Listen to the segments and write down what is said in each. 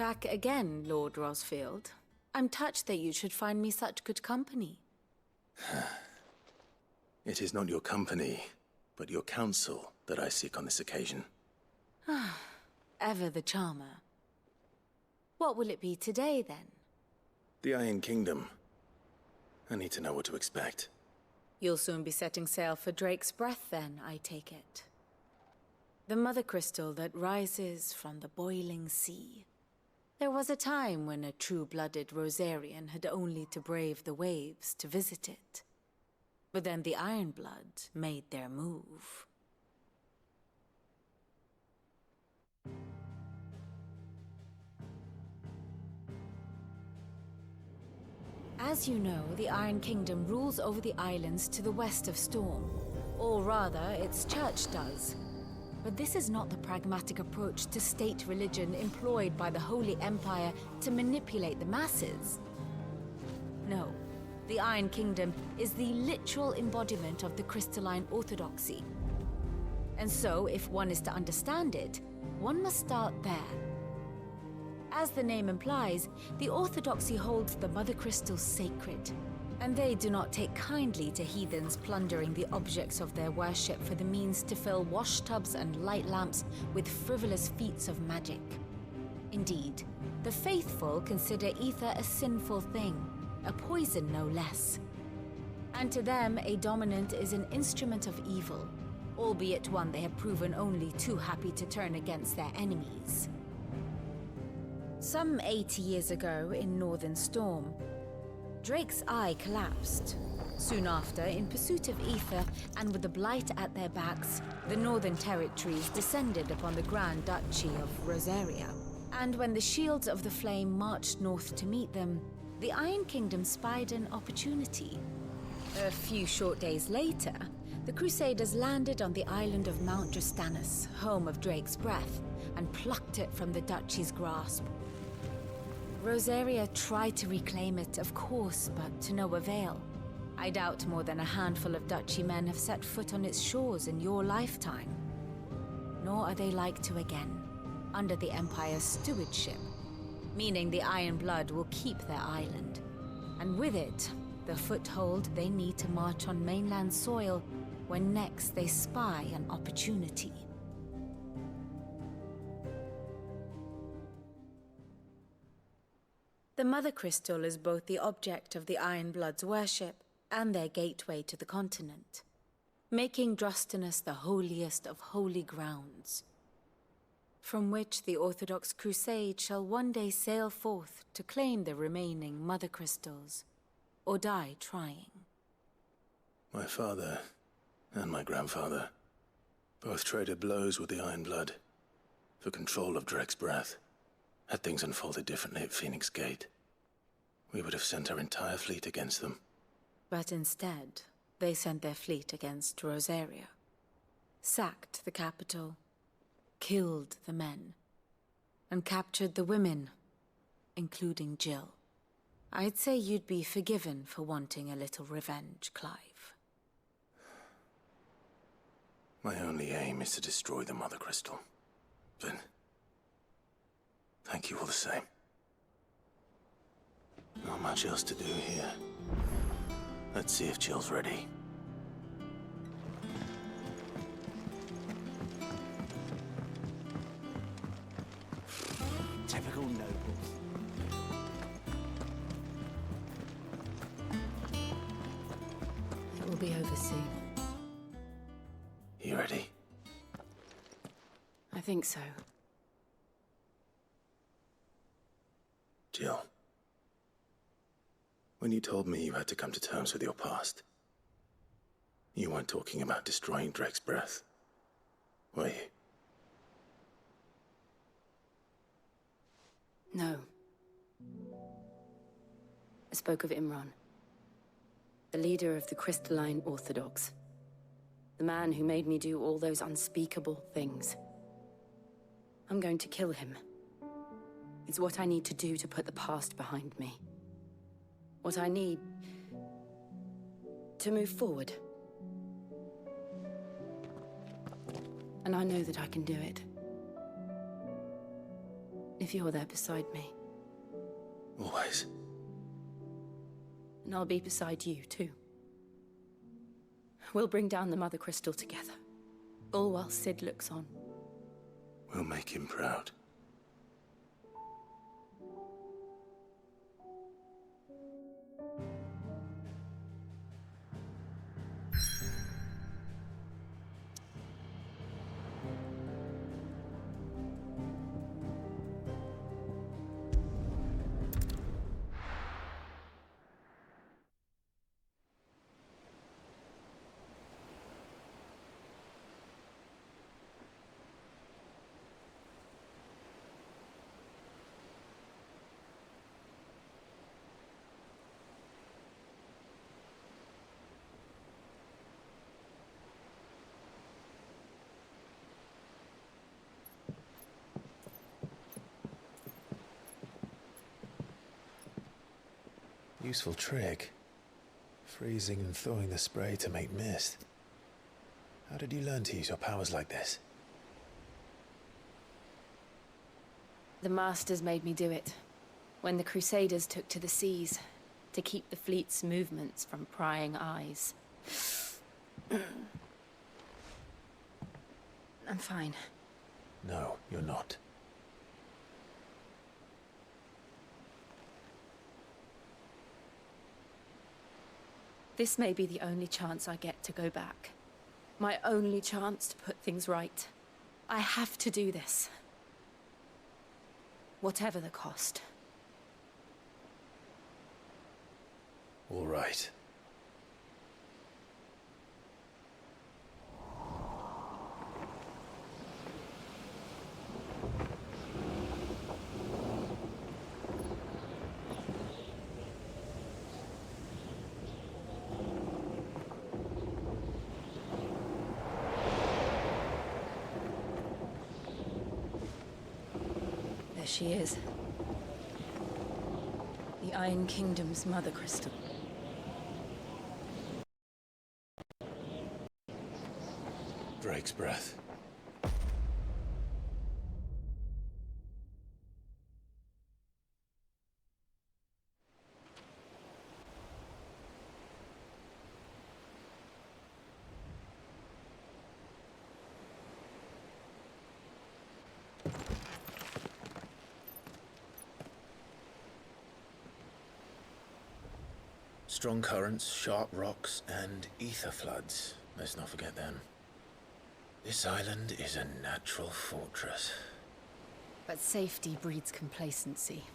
Back again, Lord Rosfield. I'm touched that you should find me such good company. It is not your company, but your counsel that I seek on this occasion. Ever the charmer. What will it be today, then? The Iron Kingdom. I need to know what to expect. You'll soon be setting sail for Drake's Breath, then, I take it. The mother crystal that rises from the boiling sea. There was a time when a true-blooded Rosarian had only to brave the waves to visit it. But then the Ironblood made their move. As you know, the Iron Kingdom rules over the islands to the west of Storm. Or rather, its church does. But this is not the pragmatic approach to state religion employed by the Holy Empire to manipulate the masses. No, the Iron Kingdom is the literal embodiment of the crystalline orthodoxy. And so, if one is to understand it, one must start there. As the name implies, the orthodoxy holds the mother crystals sacred, and they do not take kindly to heathens plundering the objects of their worship for the means to fill washtubs and light lamps with frivolous feats of magic. Indeed, the faithful consider ether a sinful thing, a poison no less. And to them, a dominant is an instrument of evil, albeit one they have proven only too happy to turn against their enemies. Some 80 years ago in Northern Storm, Drake's eye collapsed. Soon after, in pursuit of ether and with the blight at their backs, the Northern Territories descended upon the Grand Duchy of Rosaria. And when the Shields of the Flame marched north to meet them, the Iron Kingdom spied an opportunity. A few short days later, the Crusaders landed on the island of Mount Drastanus, home of Drake's Breath, and plucked it from the Duchy's grasp. Rosaria tried to reclaim it, of course, but to no avail. I doubt more than a handful of Duchy men have set foot on its shores in your lifetime. Nor are they like to again, under the Empire's stewardship, meaning the Iron Blood will keep their island. And with it, the foothold they need to march on mainland soil when next they spy an opportunity. The Mother Crystal is both the object of the Iron Blood's worship and their gateway to the continent, making Drastanus the holiest of holy grounds, from which the Orthodox Crusade shall one day sail forth to claim the remaining Mother Crystals, or die trying. My father and my grandfather both traded blows with the Iron Blood for control of Drake's Breath. Had things unfolded differently at Phoenix Gate, we would have sent our entire fleet against them. But instead, they sent their fleet against Rosaria, sacked the capital, killed the men, and captured the women, including Jill. I'd say you'd be forgiven for wanting a little revenge, Clive. My only aim is to destroy the Mother Crystal. But thank you all the same. Not much else to do here. Let's see if Jill's ready. Typical nobles. It will be over soon. You ready? I think so. Jill, when you told me you had to come to terms with your past, you weren't talking about destroying Drake's Breath, were you? No. I spoke of Imran, the leader of the Crystalline Orthodox. The man who made me do all those unspeakable things. I'm going to kill him. It's what I need to do to put the past behind me. What I need to move forward. And I know that I can do it. if you're there beside me. Always. And I'll be beside you, too. We'll bring down the Mother Crystal together, all while Sid looks on. We'll make him proud. Useful trick. Freezing and thawing the spray to make mist. How did you learn to use your powers like this? The Masters made me do it, when the Crusaders took to the seas, to keep the fleet's movements from prying eyes. I'm fine. No, you're not. This may be the only chance I get to go back. My only chance to put things right. I have to do this. Whatever the cost. All right. There she is. The Iron Kingdom's Mother Crystal. Drake's breath. Strong currents, sharp rocks, and ether floods. Let's not forget them. This island is a natural fortress. But safety breeds complacency,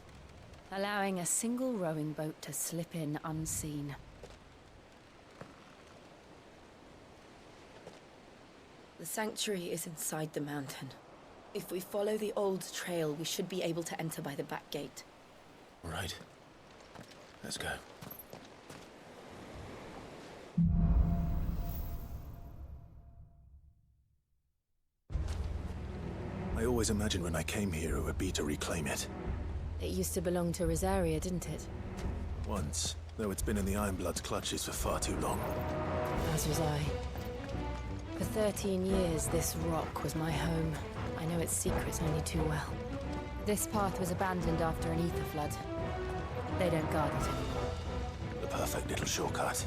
allowing a single rowing boat to slip in unseen. The sanctuary is inside the mountain. If we follow the old trail, we should be able to enter by the back gate. Right. Let's go. I always imagined when I came here it would be to reclaim it. It used to belong to Rosaria, didn't it? Once, though it's been in the Ironblood's clutches for far too long. As was I. For 13 years, this rock was my home. I know its secrets only too well. This path was abandoned after an ether flood. They don't guard it anymore. The perfect little shortcut.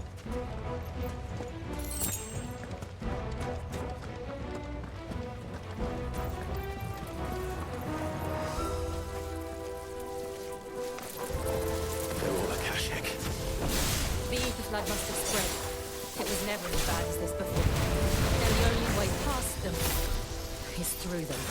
The flood must have spread. It was never as bad as this before. And the only way past them is through them.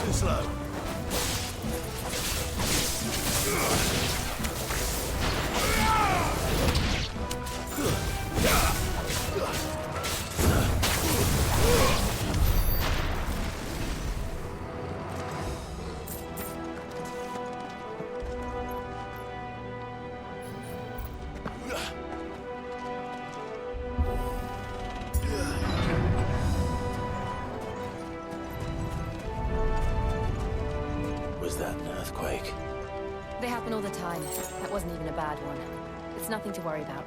Too slow. time. That wasn't even a bad one. It's nothing to worry about.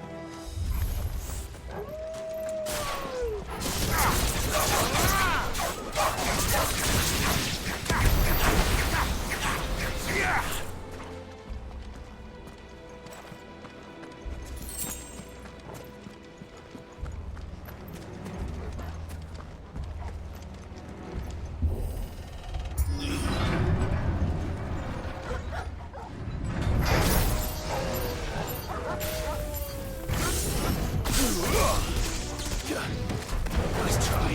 Nice try.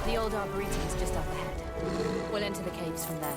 The old Arboretum is just up ahead. We'll enter the caves from there.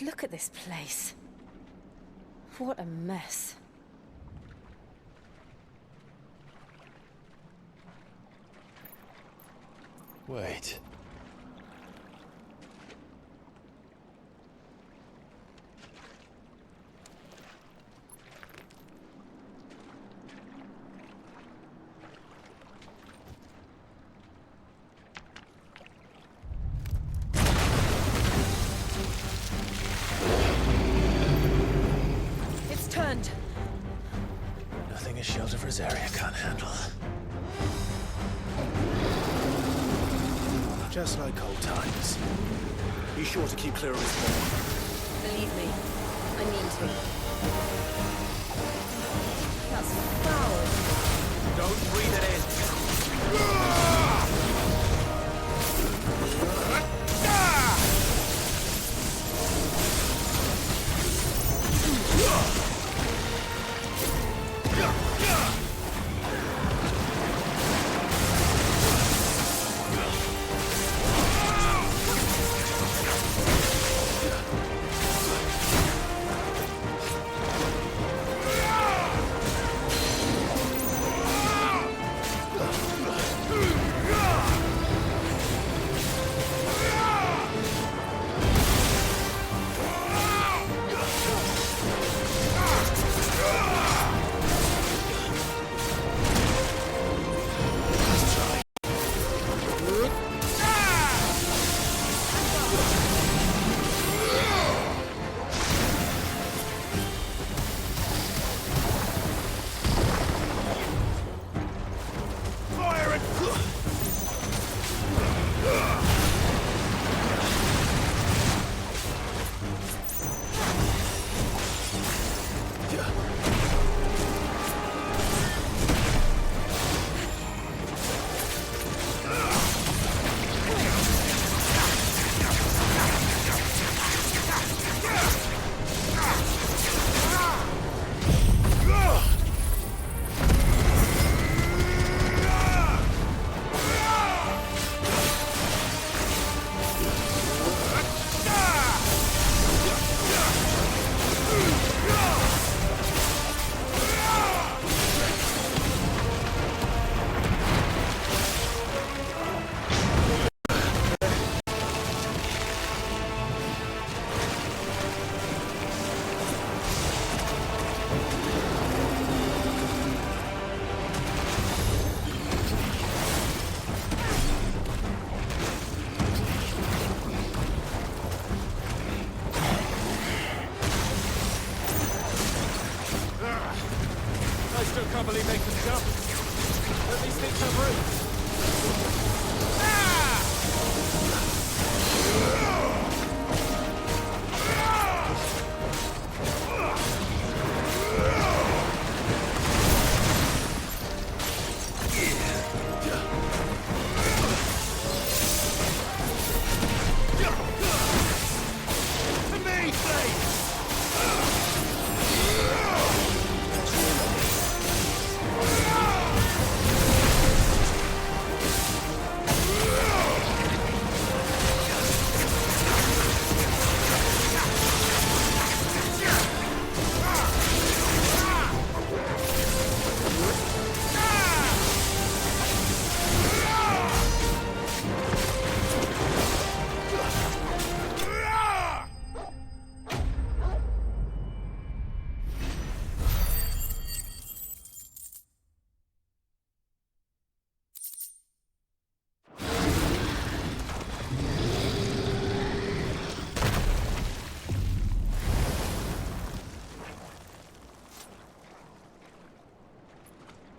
Look at this place. What a mess. Wait. It's turned. Nothing a shelter for Zarya can't handle. Just like old times. Be sure to keep clear of his ball. Believe me, I mean to. That's foul. Don't breathe it in.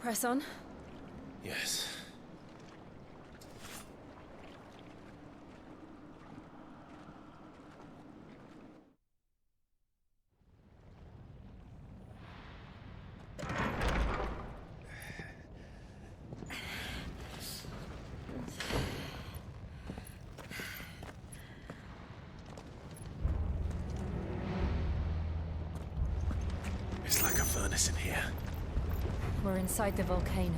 Press on. Yes. It's like a furnace in here. We're inside the volcano.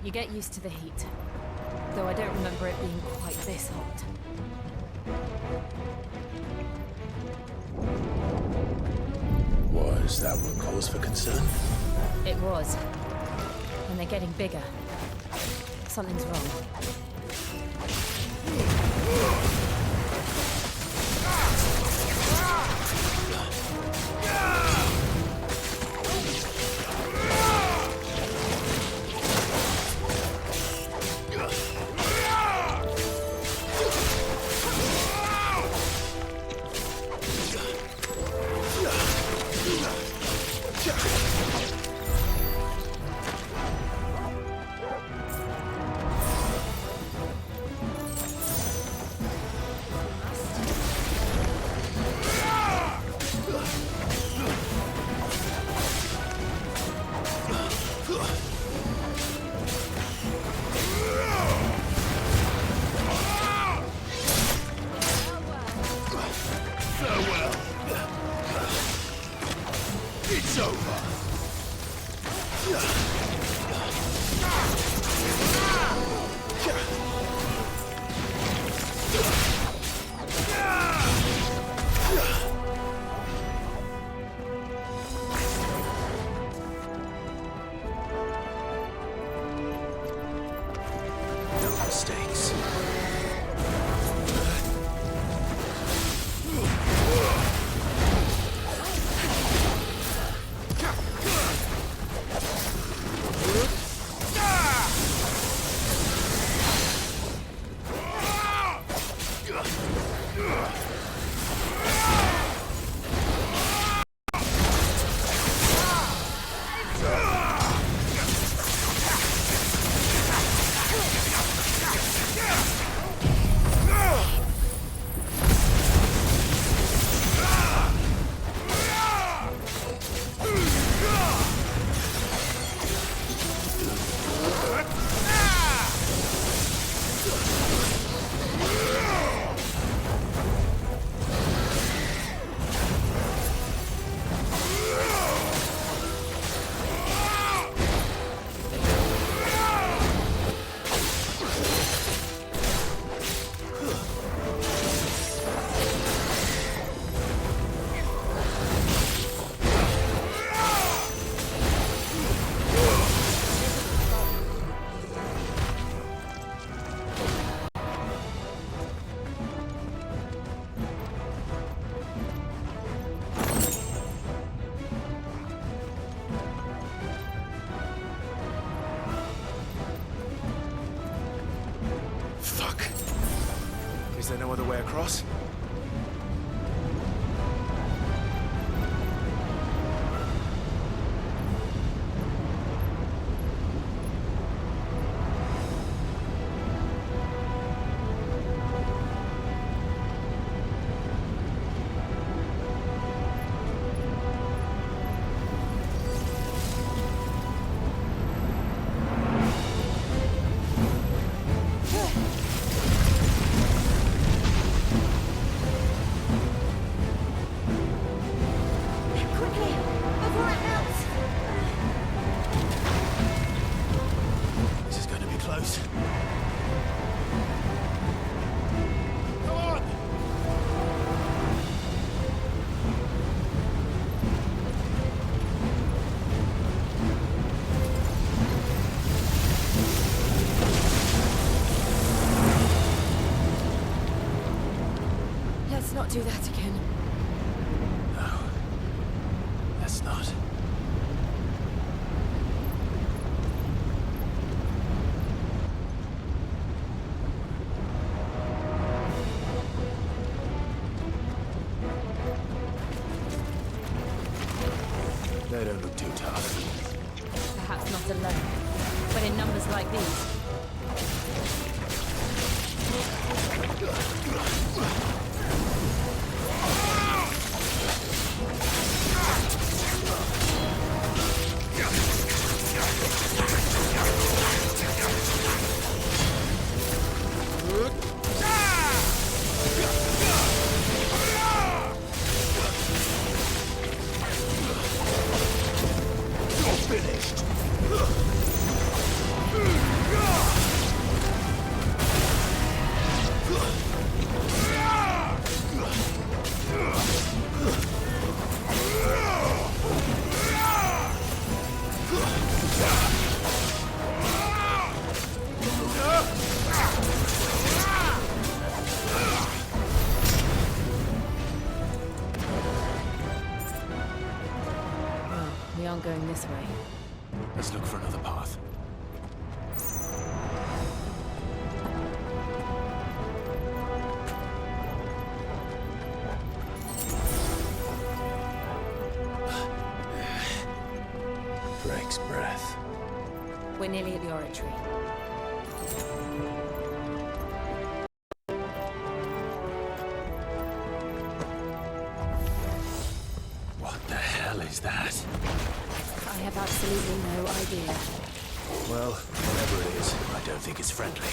You get used to the heat. Though I don't remember it being quite this hot. Was that what cause for concern? It was. And they're getting bigger. Something's wrong. It's over. No mistakes. Fuck. Is there no other way across? This is going to be close. Come on! Let's not do that again. No. That's not. They don't look too tough. Perhaps not these. We aren't going this way. Let's look for another path. Drake's breath. We're nearly at the oratory. What the hell is that? I have absolutely no idea. Well, whatever it is, I don't think it's friendly.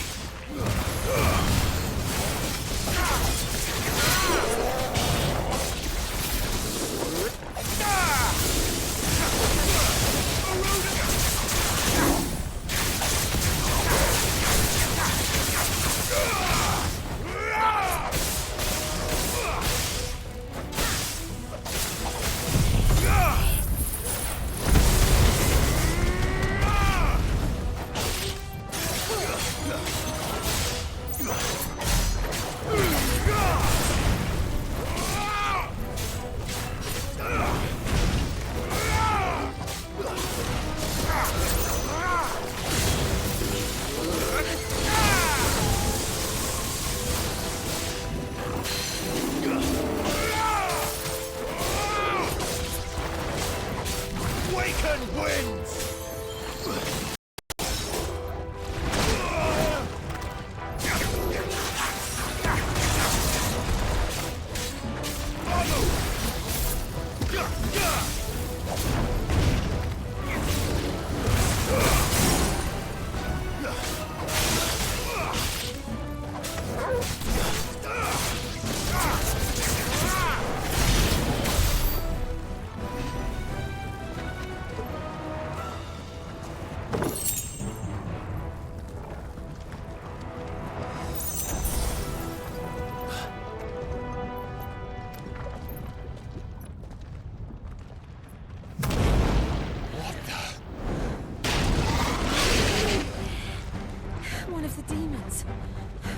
One of the demons.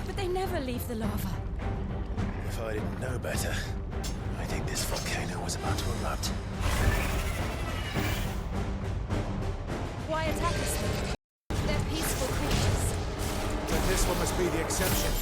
But they never leave the lava. If I didn't know better, I think this volcano was about to erupt. Why attack us then? They're peaceful creatures. But this one must be the exception.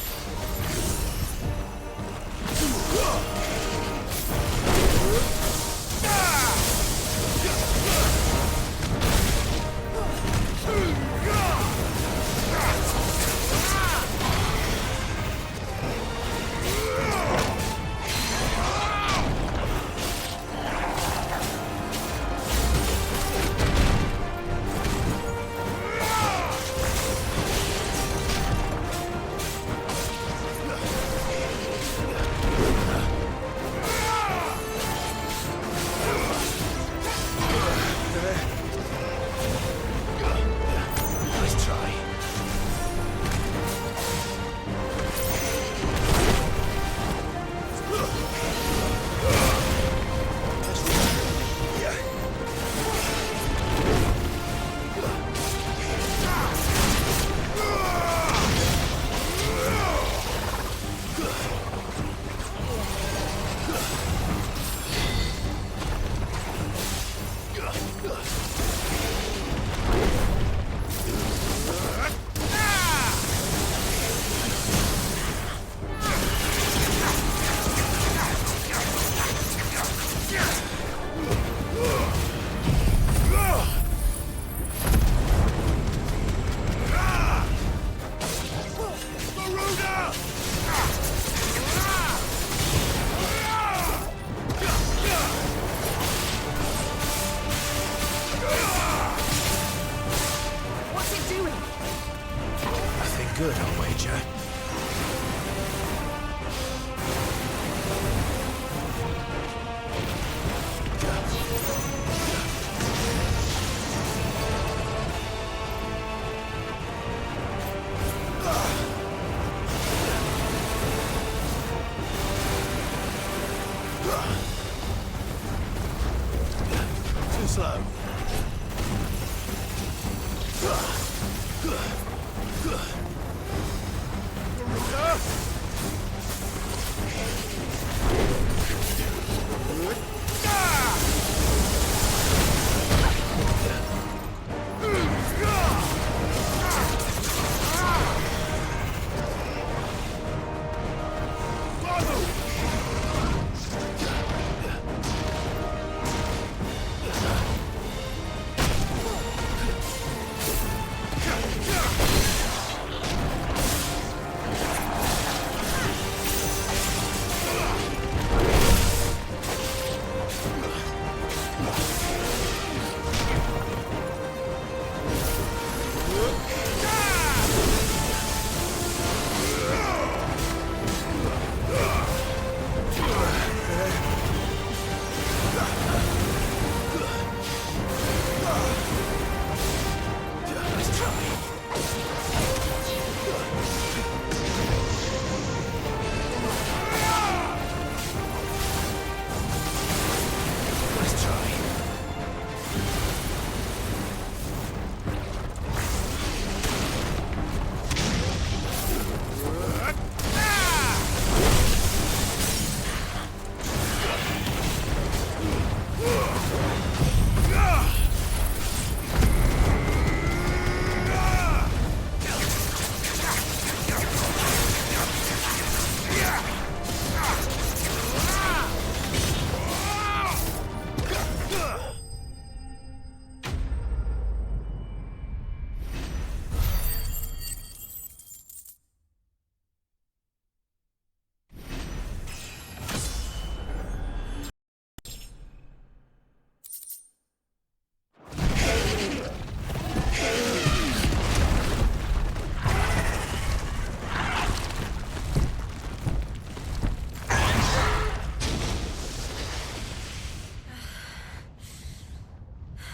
good, I'll wager. Too slow.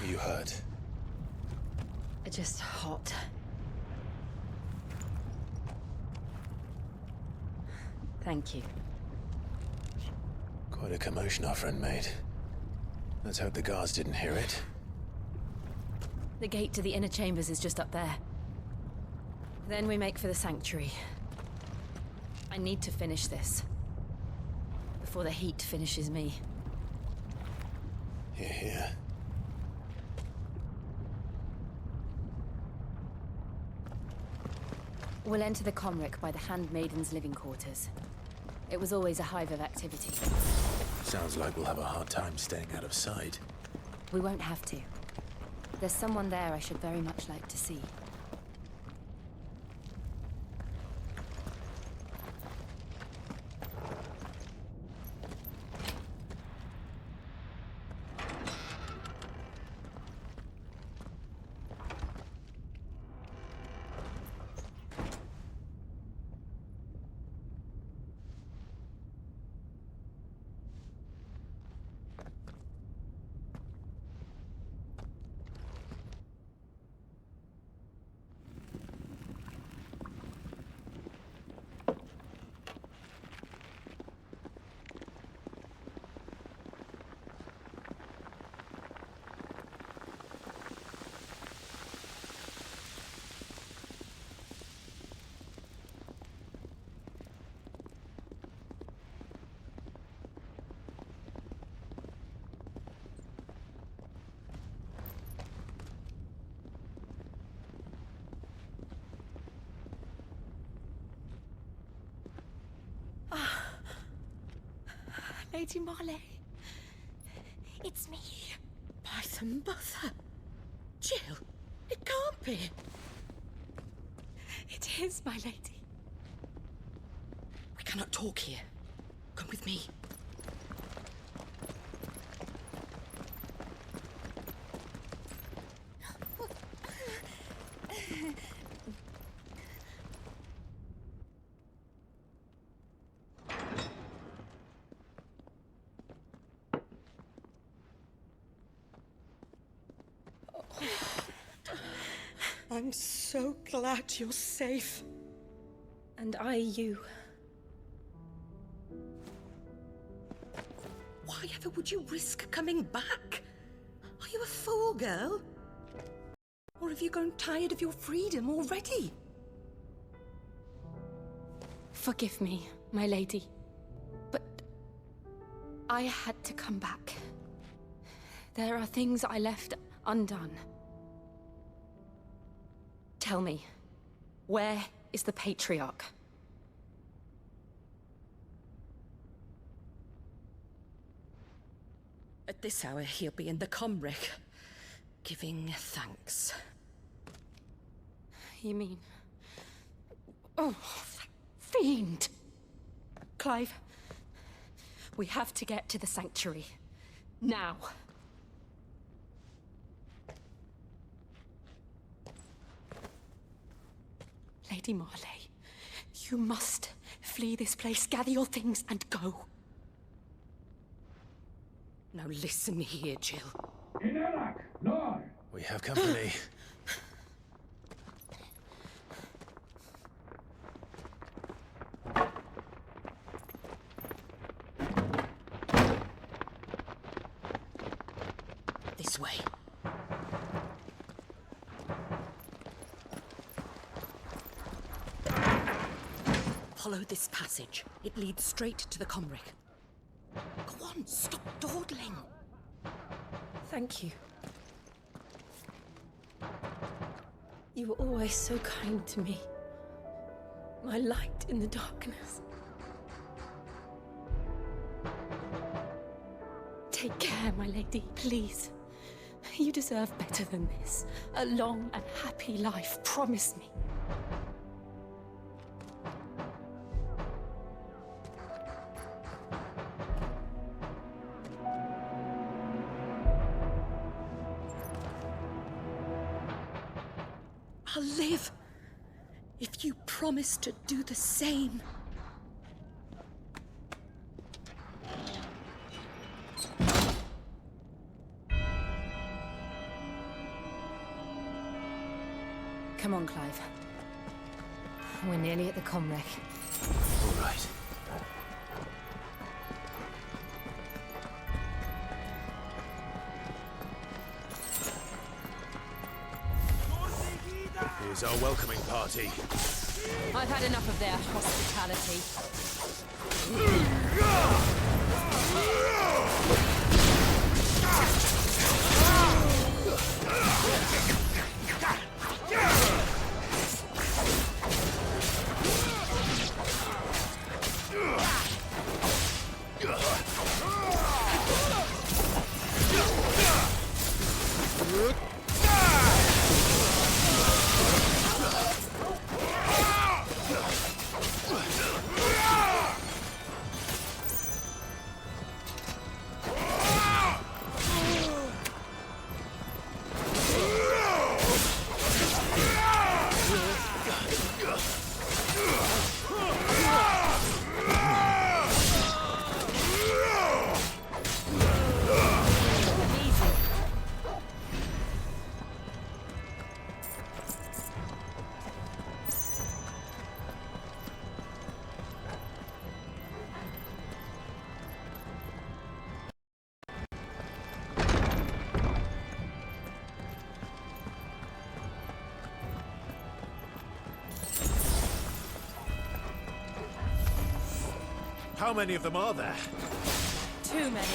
You hurt. Just hot. Thank you. Quite a commotion our friend made. Let's hope the guards didn't hear it. The gate to the inner chambers is just up there. Then we make for the sanctuary. I need to finish this. Before the heat finishes me. Hear, hear. We'll enter the Comric by the Handmaiden's living quarters. It was always a hive of activity. Sounds like we'll have a hard time staying out of sight. We won't have to. There's someone there I should very much like to see. Lady Marley. It's me. By some mother. Jill, it can't be. It is, my lady. We cannot talk here. Come with me. I'm so glad you're safe. And you. Why ever would you risk coming back? Are you a fool, girl? Or have you grown tired of your freedom already? Forgive me, my lady. But I had to come back. There are things I left undone. Tell me, where is the Patriarch? At this hour, he'll be in the Comric, giving thanks. You mean... Oh, that fiend! Clive, we have to get to the Sanctuary. Now. Lady Marley, you must flee this place, gather your things, and go. Now listen here, Jill. We have company. This way. Follow this passage. It leads straight to the Comric. Go on, stop dawdling. Thank you. You were always so kind to me. My light in the darkness. Take care, my lady, please. You deserve better than this. A long and happy life, promise me. I'll live if you promise to do the same. Come on, Clive. We're nearly at the Comric. All right. Here's our welcoming party. I've had enough of their hospitality. How many of them are there? Too many.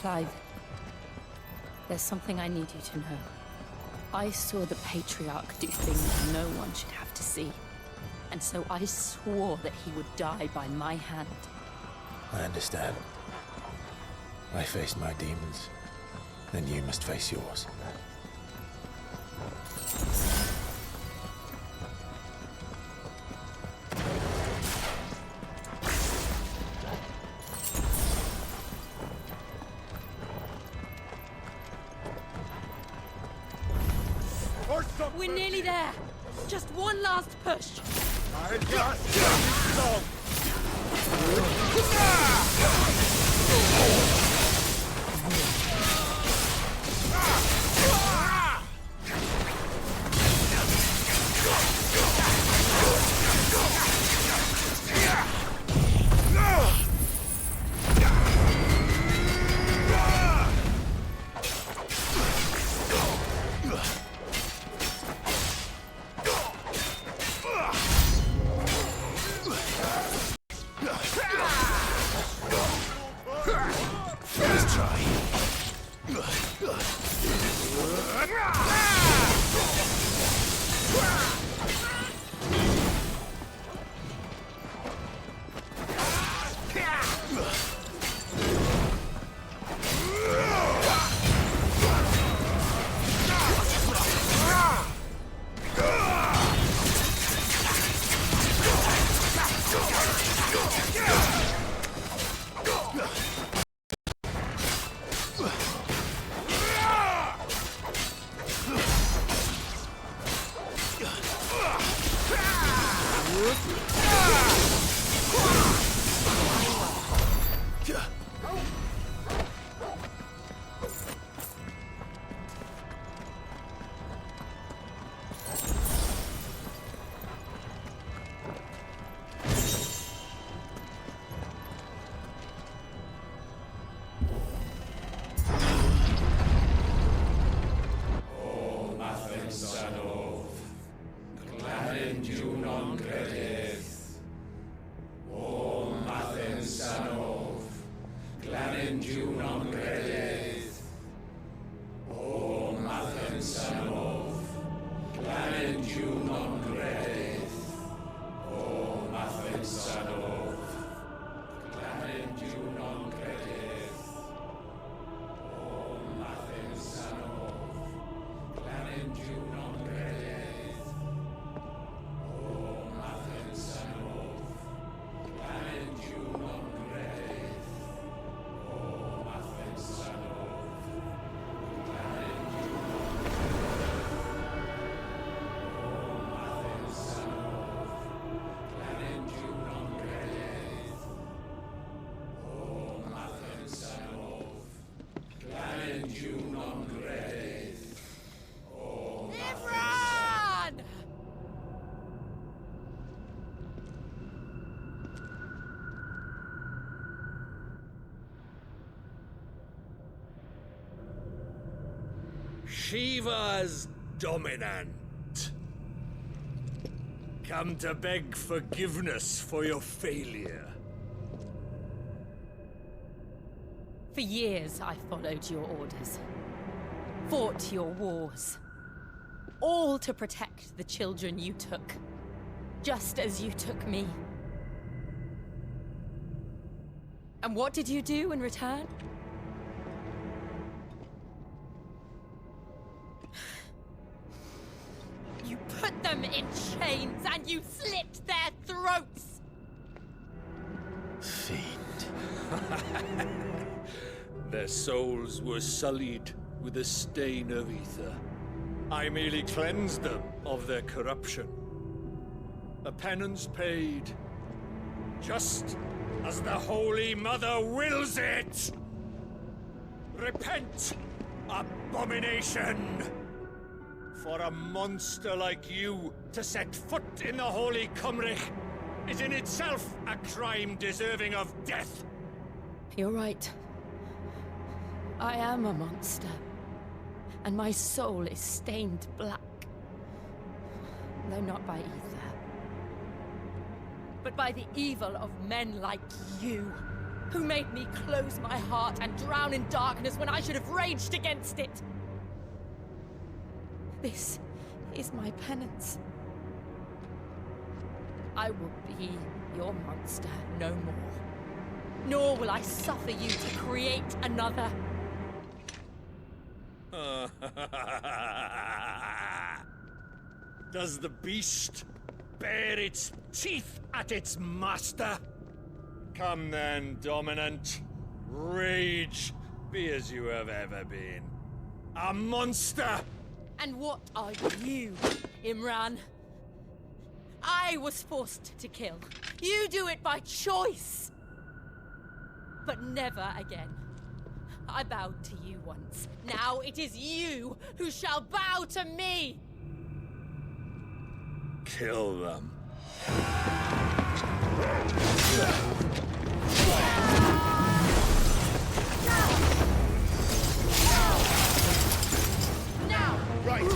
Clive, there's something I need you to know. I saw the Patriarch do things no one should have to see. And so I swore that he would die by my hand. I understand. I faced my demons, then you must face yours. We're nearly there. Just one last push. Shiva's dominant. Come to beg forgiveness for your failure. For years, I followed your orders. Fought your wars. All to protect the children you took. Just as you took me. And what did you do in return? You put them in chains and you slit their throats! Fiend. Their souls were sullied with a stain of ether. I merely cleansed them of their corruption. A penance paid, just as the Holy Mother wills it! Repent, abomination! For a monster like you to set foot in the Holy Cymric is in itself a crime deserving of death. You're right. I am a monster. And my soul is stained black. Though not by ether. But by the evil of men like you, who made me close my heart and drown in darkness when I should have raged against it. This is my penance. I will be your monster no more. Nor will I suffer you to create another. Does the beast bare its teeth at its master? Come then, Dominant. Rage, be as you have ever been. A monster! And what are you, Imran? I was forced to kill. You do it by choice. But never again. I bowed to you once. Now it is you who shall bow to me! Kill them. Now! Right.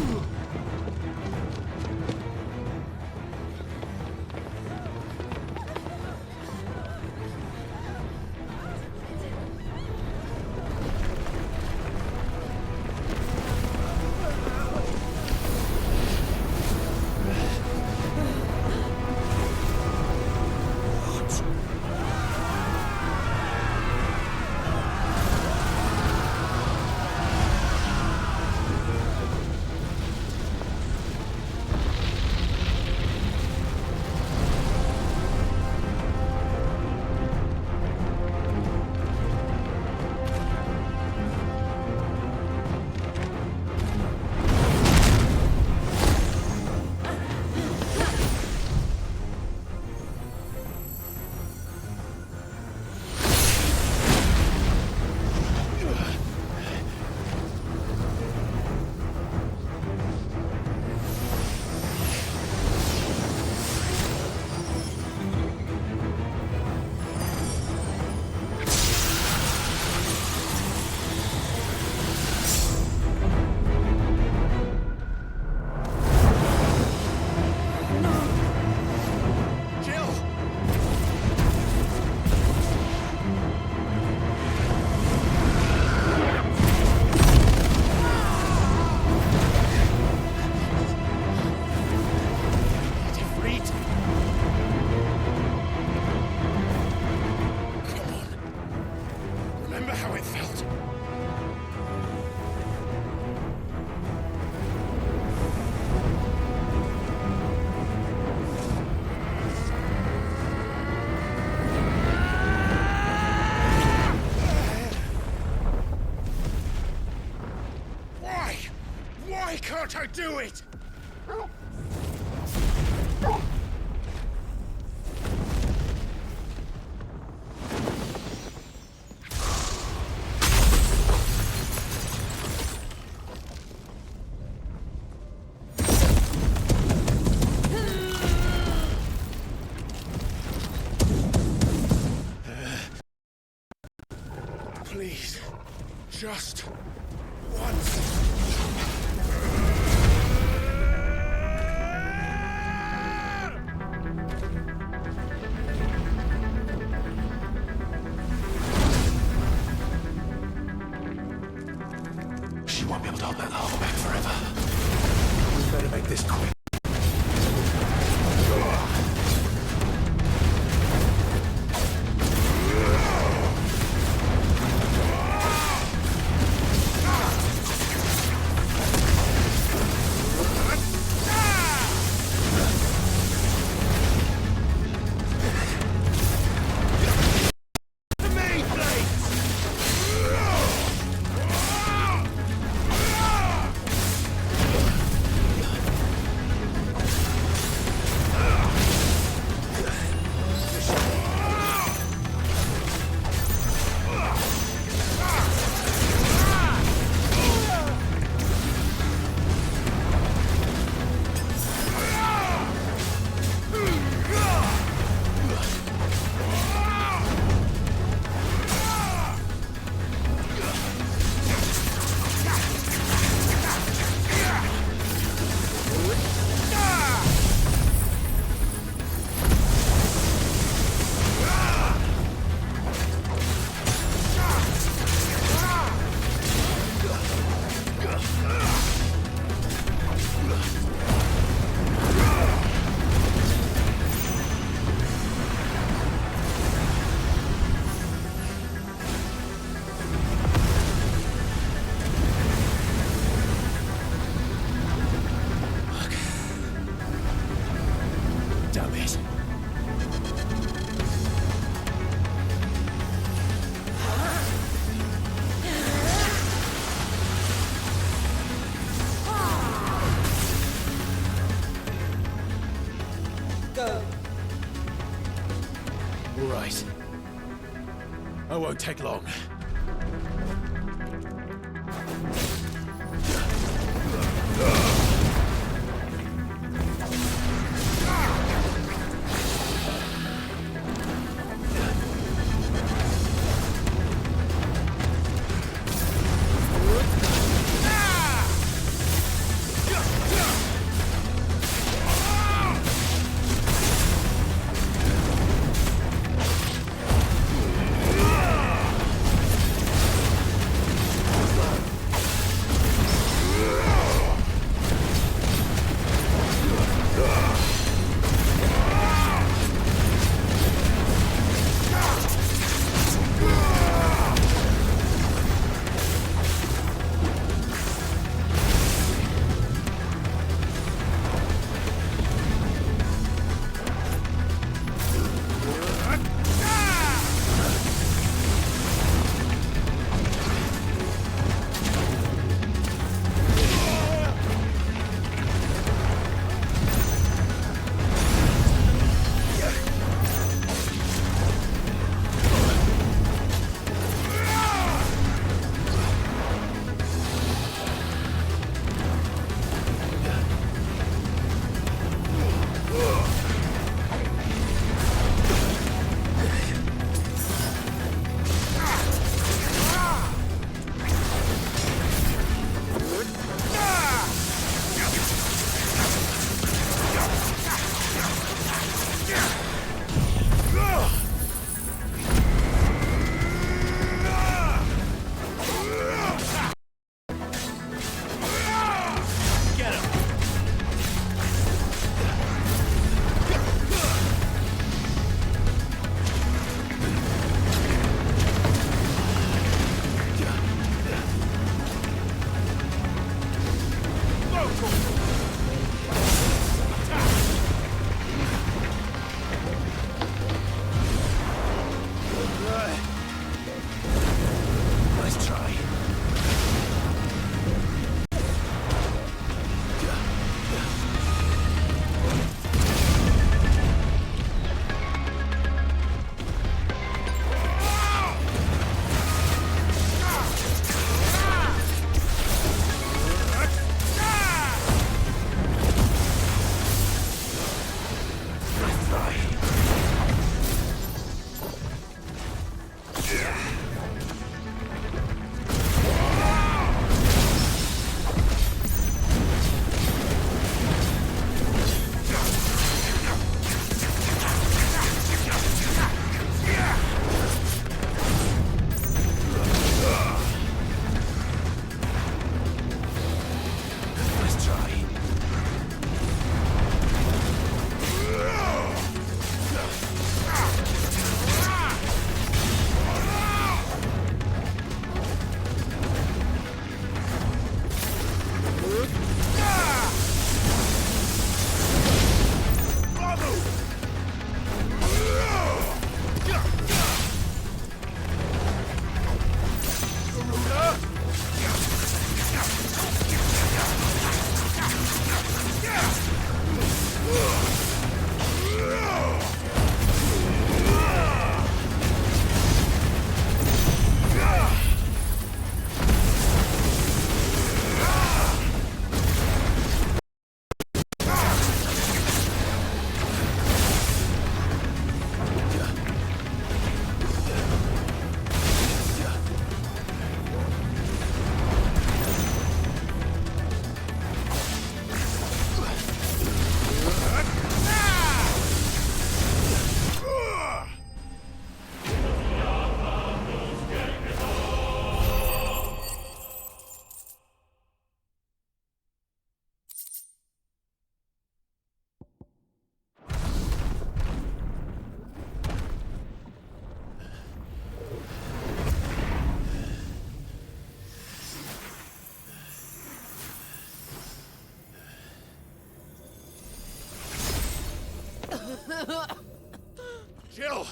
Can't I do it? Please. Just once. She won't be able to hold that lava back forever. We better make this quick. Go. All right. I won't take long. Nice try. Jill!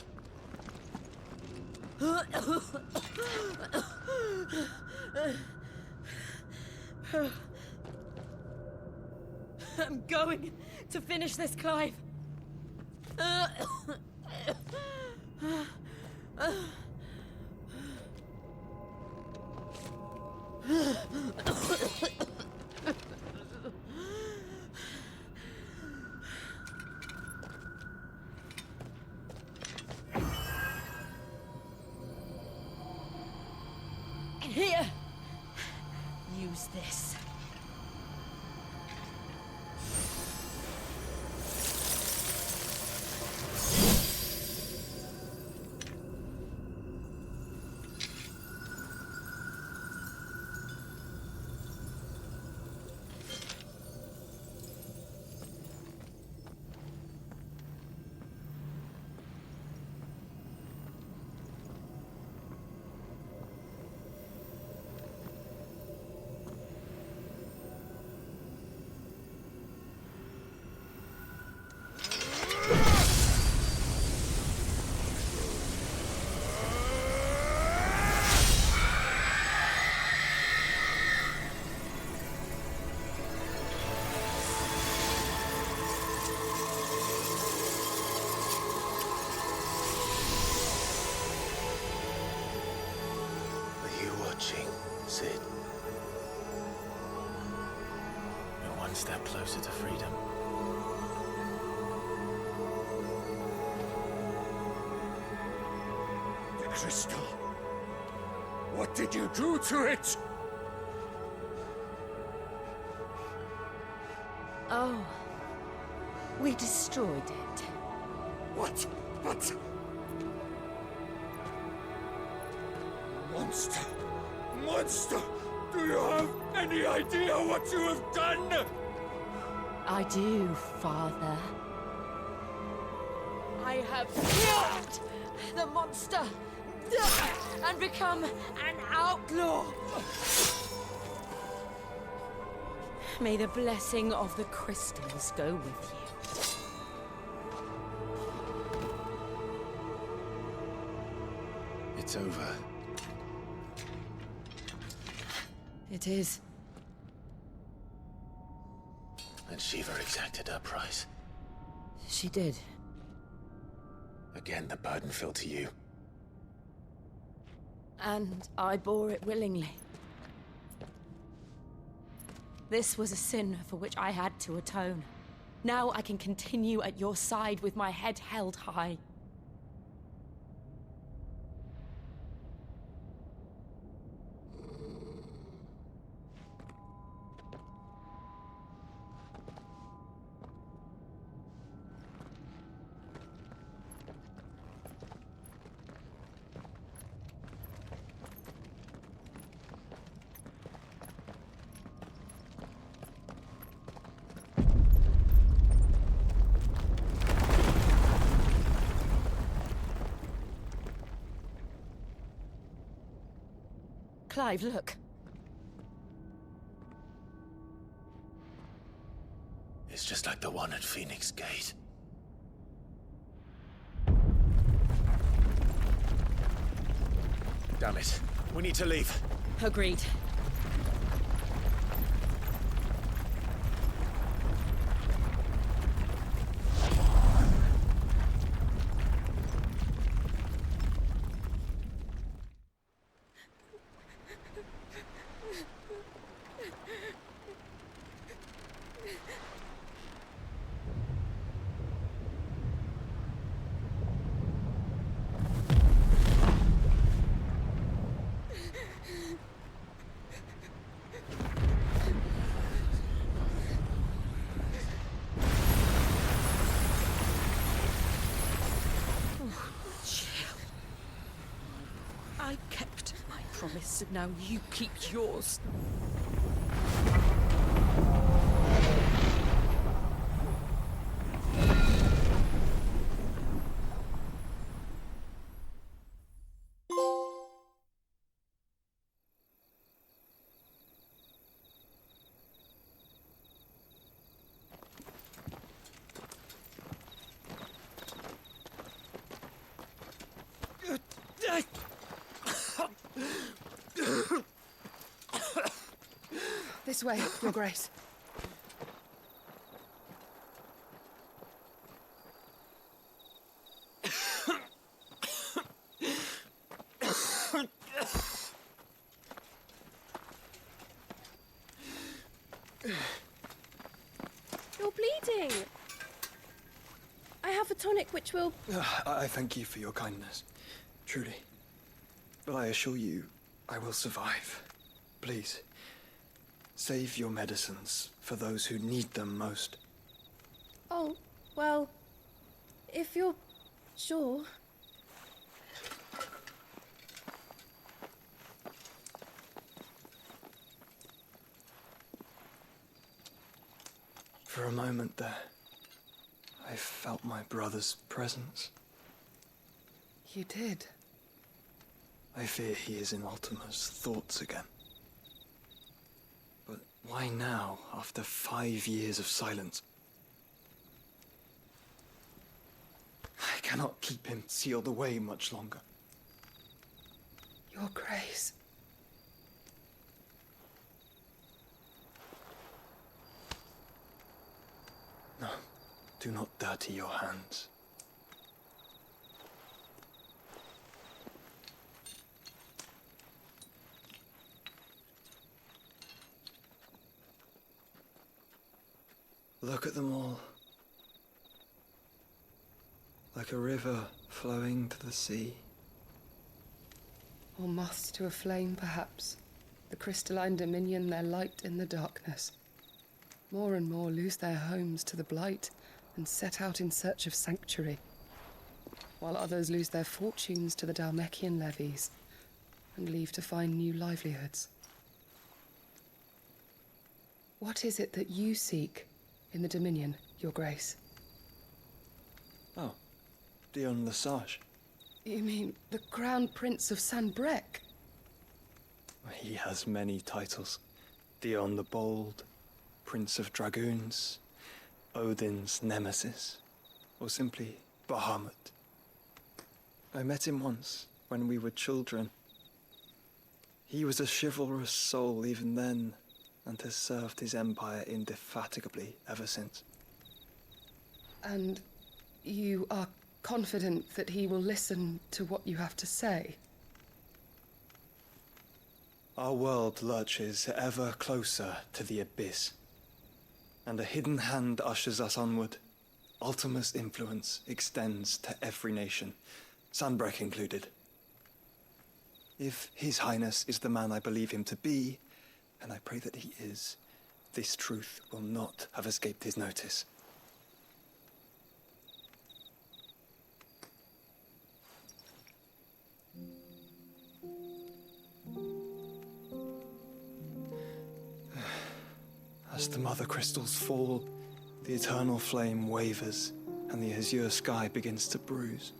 I'm going to finish this, Clive. Here! Use this. Sid. We're one step closer to freedom. The crystal. What did you do to it? Oh. We destroyed it. What? But... Monster! Monster! Do you have any idea what you have done? I do, Father. I have killed the monster and become an outlaw. May the blessing of the crystals go with you. It's over. It is. And Shiva exacted her price. She did. Again, the burden fell to you. And I bore it willingly. This was a sin for which I had to atone. Now I can continue at your side with my head held high. Clive, look. It's just like the one at Phoenix Gate. Damn it. We need to leave. Agreed. I kept my promise, now you keep yours. This way, Your Grace. bleeding. I have a tonic which will... I thank you for your kindness, truly. But I assure you, I will survive. Please, save your medicines for those who need them most. Oh, well, if you're sure. For a moment there, I felt my brother's presence. You did? I fear he is in Ultima's thoughts again. But why now, after 5 years of silence? I cannot keep him sealed away much longer. Your Grace. No, do not dirty your hands. Look at them all. Like a river flowing to the sea. Or moths to a flame, perhaps. The crystalline dominion their light in the darkness. More and more lose their homes to the blight and set out in search of sanctuary, while others lose their fortunes to the Dhalmekian levies and leave to find new livelihoods. What is it that you seek in the Dominion, Your Grace? Oh, Dion Lesage. You mean the Crown Prince of Sanbrec? He has many titles. Dion the Bold, Prince of Dragoons, Odin's Nemesis, or simply Bahamut. I met him once, when we were children. He was a chivalrous soul even then, and has served his empire indefatigably ever since. And you are confident that he will listen to what you have to say? Our world lurches ever closer to the abyss, and a hidden hand ushers us onward. Ultima's influence extends to every nation, Sanbrec included. If His Highness is the man I believe him to be, and I pray that he is, this truth will not have escaped his notice. As the mother crystals fall, the eternal flame wavers, and the azure sky begins to bruise.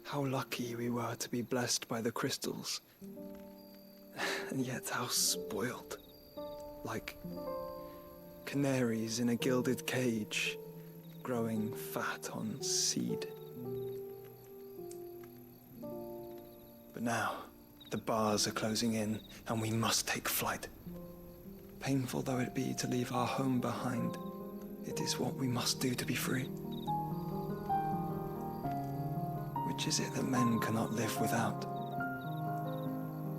How lucky we were to be blessed by the crystals, and yet how spoiled. Like canaries in a gilded cage, growing fat on seed. But now, the bars are closing in, and we must take flight. Painful though it be to leave our home behind, it is what we must do to be free. Which is it that men cannot live without?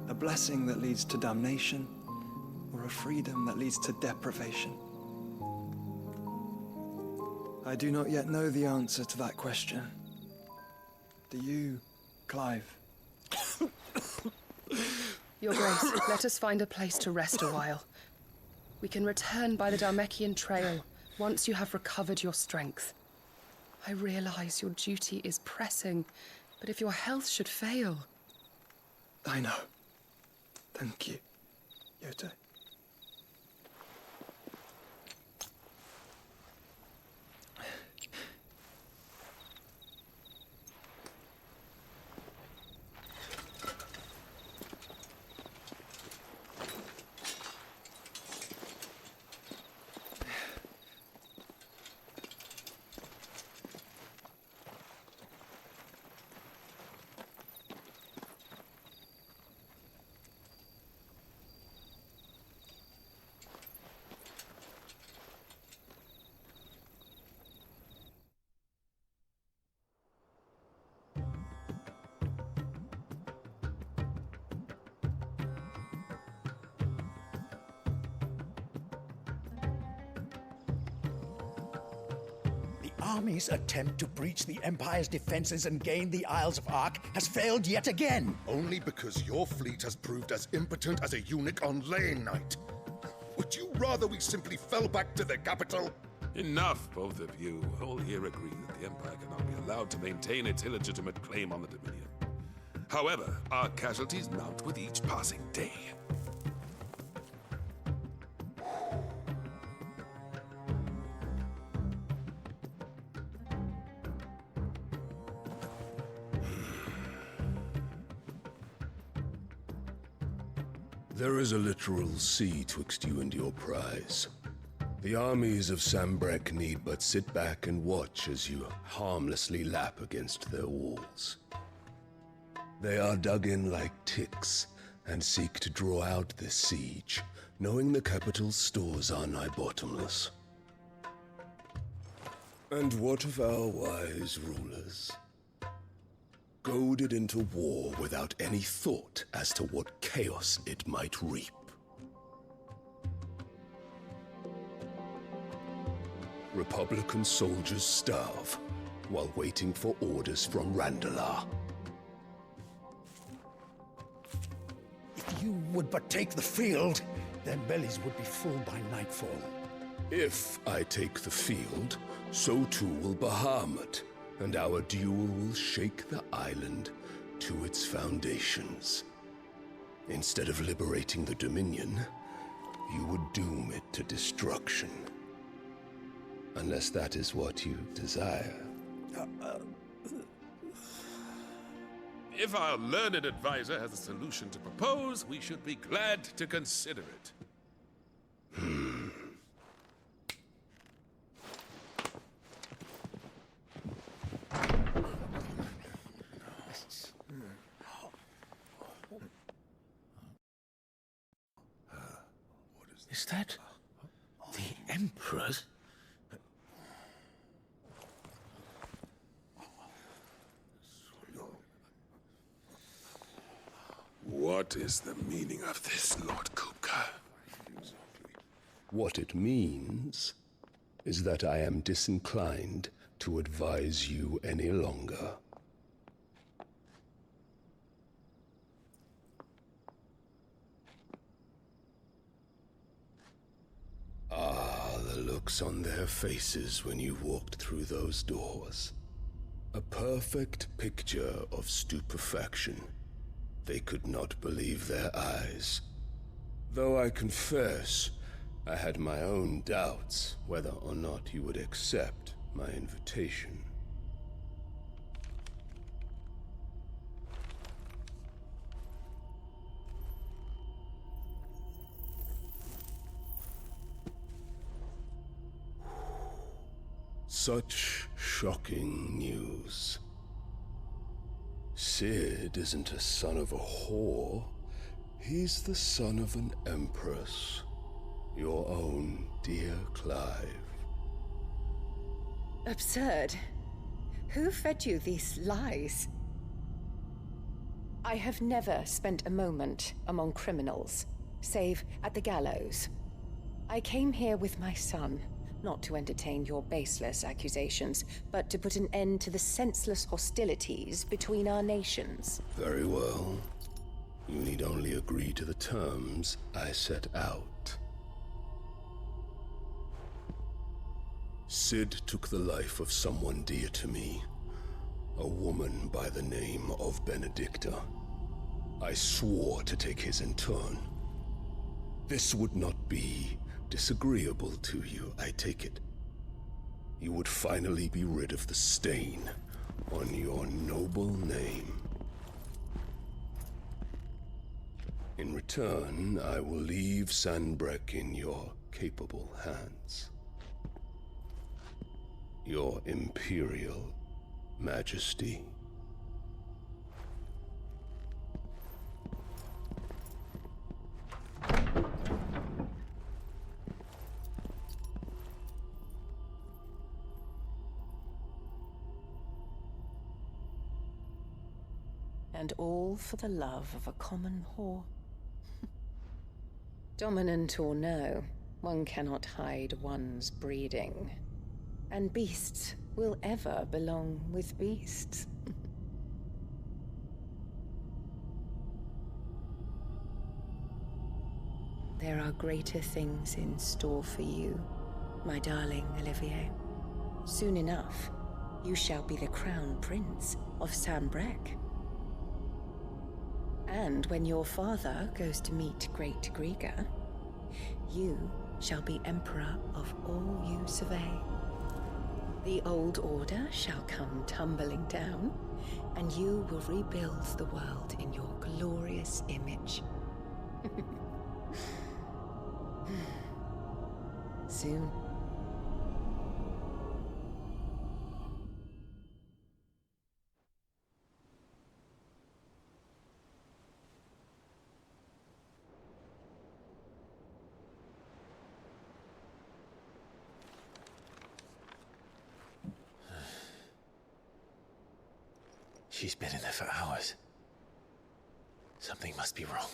A blessing that leads to damnation, or a freedom that leads to deprivation? I do not yet know the answer to that question. Do you, Clive? Your Grace, let us find a place to rest a while. We can return by the Dhalmekian trail once you have recovered your strength. I realize your duty is pressing, but if your health should fail... I know. Thank you, Yote. army's attempt to breach the Empire's defenses and gain the Isles of Ark has failed yet again. Only because your fleet has proved as impotent as a eunuch on Lane Night. Would you rather we simply fell back to the capital? Enough, both of you. All here agree that the Empire cannot be allowed to maintain its illegitimate claim on the Dominion. However, our casualties mount with each passing day. There is a literal sea twixt you and your prize. The armies of Sambrek need but sit back and watch as you harmlessly lap against their walls. They are dug in like ticks and seek to draw out this siege, knowing the capital's stores are nigh bottomless. And what of our wise rulers? Goaded into war without any thought as to what chaos it might reap. Republican soldiers starve while waiting for orders from Randalar. If you would but take the field, their bellies would be full by nightfall. If I take the field, so too will Bahamut, and our duel will shake the island to its foundations. Instead of liberating the Dominion, you would doom it to destruction. Unless that is what you desire. If our learned advisor has a solution to propose, we should be glad to consider it. Is that the Emperor's? What is the meaning of this, Lord Kupka? What it means is that I am disinclined to advise you any longer. Ah, the looks on their faces when you walked through those doors. A perfect picture of stupefaction. They could not believe their eyes. Though I confess, I had my own doubts whether or not you would accept my invitation. Such shocking news. Sid isn't a son of a whore. He's the son of an empress. Your own dear Clive. Absurd. Who fed you these lies? I have never spent a moment among criminals, save at the gallows. I came here with my son, not to entertain your baseless accusations, but to put an end to the senseless hostilities between our nations. Very well. You need only agree to the terms I set out. Sid took the life of someone dear to me, a woman by the name of Benedicta. I swore to take his in turn. This would not be disagreeable to you, I take it. You would finally be rid of the stain on your noble name. In return, I will leave Sanbreque in your capable hands. Your Imperial Majesty. And all for the love of a common whore. Dominant or no, one cannot hide one's breeding. And beasts will ever belong with beasts. There are greater things in store for you, my darling Olivier. Soon enough, you shall be the crown prince of Sambrec. And when your father goes to meet Great Griga, you shall be emperor of all you survey. The old order shall come tumbling down, and you will rebuild the world in your glorious image. Soon. She's been in there for hours. Something must be wrong.